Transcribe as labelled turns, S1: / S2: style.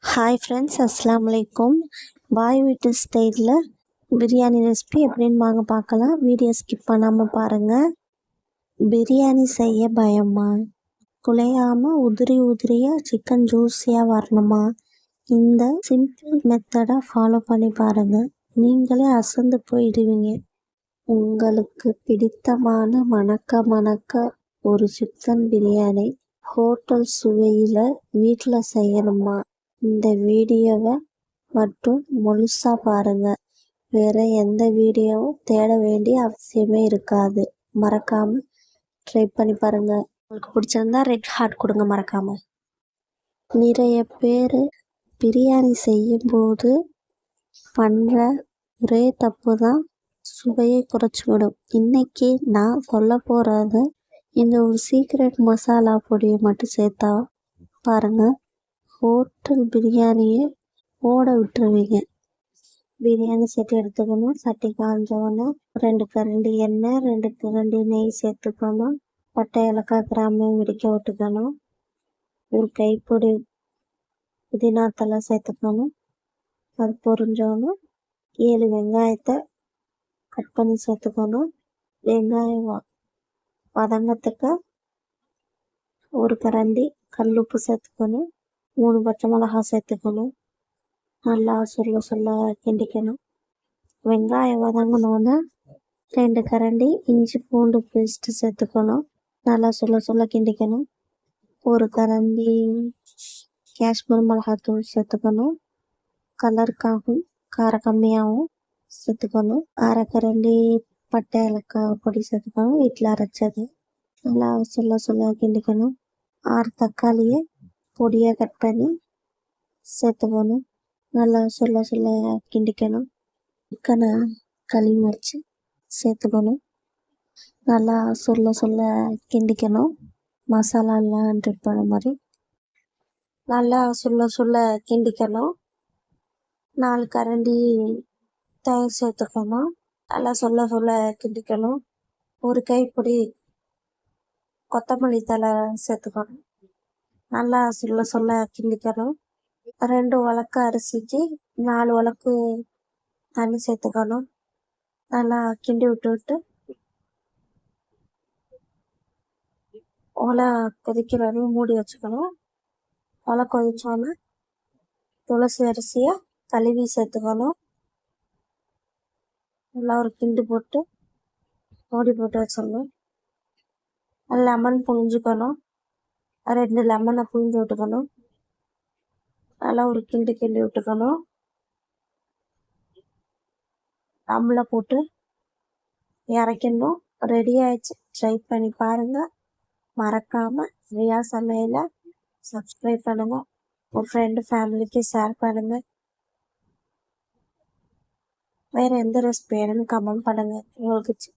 S1: Hi friends, அஸ்ஸலாமு அலைக்கும். பாய் வீட்டு ஸ்டைலில் பிரியாணி ரெசிபி எப்படின்னு வாங்க பார்க்கலாம். வீடியோ ஸ்கிப் பண்ணாமல் பாருங்கள். பிரியாணி செய்ய பயமா? குலையாமல் உதிரியாக சிக்கன் ஜூஸியாக வரணுமா? இந்த சிம்பிள் மெத்தடை ஃபாலோ பண்ணி பாருங்கள். நீங்களே அசந்து போயிடுவீங்க. உங்களுக்கு பிடித்தமான மணக்க ஒரு சிக்கன் பிரியாணி ஹோட்டல் சுவையில் வீட்டில் செய்யணுமா? இந்த வீடியோவை மட்டும் முழுசாக பாருங்கள். வேறு எந்த வீடியோவும் தேட வேண்டிய அவசியமே இருக்காது. மறக்காமல் ட்ரை பண்ணி பாருங்கள். உங்களுக்கு பிடிச்சிருந்தா ரெட் ஹார்ட் கொடுங்க மறக்காமல். நிறைய பேர் பிரியாணி செய்யும்போது பண்ணுற ஒரே தப்பு தான் சுவையை குறைச்சிவிடும். இன்றைக்கி நான் சொல்ல போகிறது இந்த ஒரு சீக்ரெட் மசாலா பொடியை மட்டும் சேர்த்தா பாருங்கள், ஹோட்டல் பிரியாணியை ஓட விட்டுருவீங்க. பிரியாணி சட்டி எடுத்துக்கணும். சட்டி காஞ்சோன்னு 2 கரண்டி எண்ணெய், 2 கரண்டி நெய் சேர்த்துக்கணும். பட்டை, ஏலக்காய், கிராம்பு இடிக்க விட்டுக்கணும். ஒரு கைப்பிடி புதினா தலை சேர்த்துக்கணும். அது பொரிஞ்சோன்னு 7 வெங்காயத்தை கட் பண்ணி சேர்த்துக்கணும். வெங்காயம் வதங்கத்துக்கு ஒரு கரண்டி கல்லுப்பு சேர்த்துக்கணும். 3 பச்சை மிளகாய் சேர்த்துக்கணும். நல்லா சொல்ல கிண்டிக்கணும். வெங்காயம் வதங்கினோன்னு 2 கரண்டி இஞ்சி பூண்டு பேஸ்ட்டு சேர்த்துக்கணும். நல்லா சொல்ல கிண்டிக்கணும். ஒரு கரண்டி காஷ்மீர் மிளகாத்தூள் சேர்த்துக்கணும். கலருக்காகவும் காரம் கம்மியாகவும் சேர்த்துக்கணும். அரை கரண்டி பட்டை ஏலக்காய் பொடி சேர்த்துக்கணும், வீட்டில் அரைச்சது. நல்லா சொல்ல கிண்டிக்கணும். 6 தக்காளியை பொடியாக கட் பண்ணி சேர்த்துக்கணும். நல்லா சொல்ல கிண்டிக்கணும். சிக்கனை கழுவி வச்சு சேர்த்துக்கணும். நல்லா சொல்ல கிண்டிக்கணும். மசாலாலாம் ட்ரிப் பண்ண மாதிரி நல்லா சொல்ல கிண்டிக்கணும். 4 கரண்டி தயிர் சேர்த்துக்கணும். நல்லா சொல்ல கிண்டிக்கணும். ஒரு கைப்பிடி கொத்தமல்லி தழை சேர்த்துக்கணும். நல்லா சொல்ல கிண்டிக்கணும். 2 உலக்கு அரிசிக்கு 4 உலக்கு தண்ணி சேர்த்துக்கணும். நல்லா கிண்டி விட்டு ஒலை கொதிக்கிற வரையும் மூடி வச்சுக்கணும். ஒலை கொதிச்சோன்னா துளசி அரிசியை கழுவி சேர்த்துக்கணும். நல்லா ஒரு கிண்டு போட்டு மூடி போட்டு வச்சிடணும். லெமன் புழிஞ்சுக்கணும். 2 லெமனை புழிஞ்சு விட்டுக்கணும். நல்லா ஒரு கிண்டி விட்டுக்கணும். தம்மில் போட்டு இறக்கணும். ரெடி ஆயிடுச்சு. ட்ரை பண்ணி பாருங்கள். மறக்காமல் ரியா சமையலை சப்ஸ்கிரைப் பண்ணுங்கள். உங்கள் ஃப்ரெண்டு ஃபேமிலிக்கு ஷேர் பண்ணுங்கள். வேறு எந்த ரெசிபி வேணும்னு கமெண்ட் பண்ணுங்கள். உங்களுக்கு